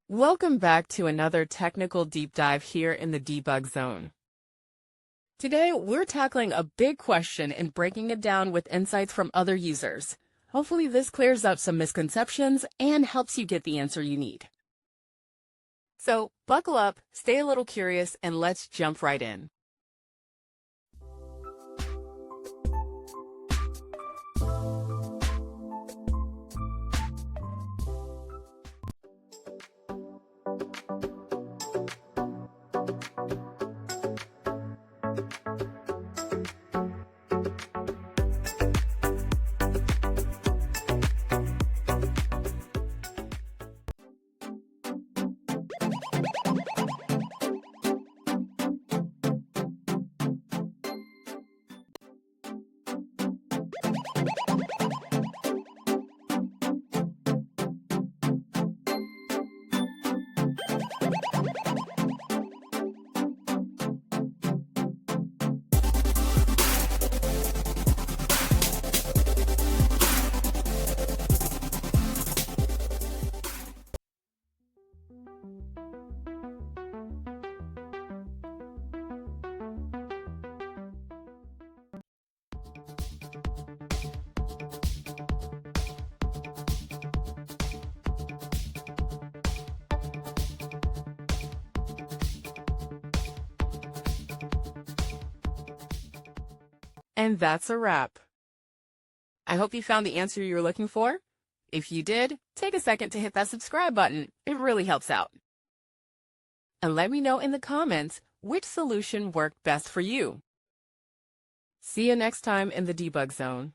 Welcome back to another technical deep dive here in the debug zone. Today, we're tackling a big question and breaking it down with insights from other users. Hopefully this clears up some misconceptions and helps you get the answer you need. So buckle up, stay a little curious, and let's jump right in. And that's a wrap. I hope you found the answer you were looking for. If you did, take a second to hit that subscribe button. It really helps out. And let me know in the comments which solution worked best for you. See you next time in the debug zone.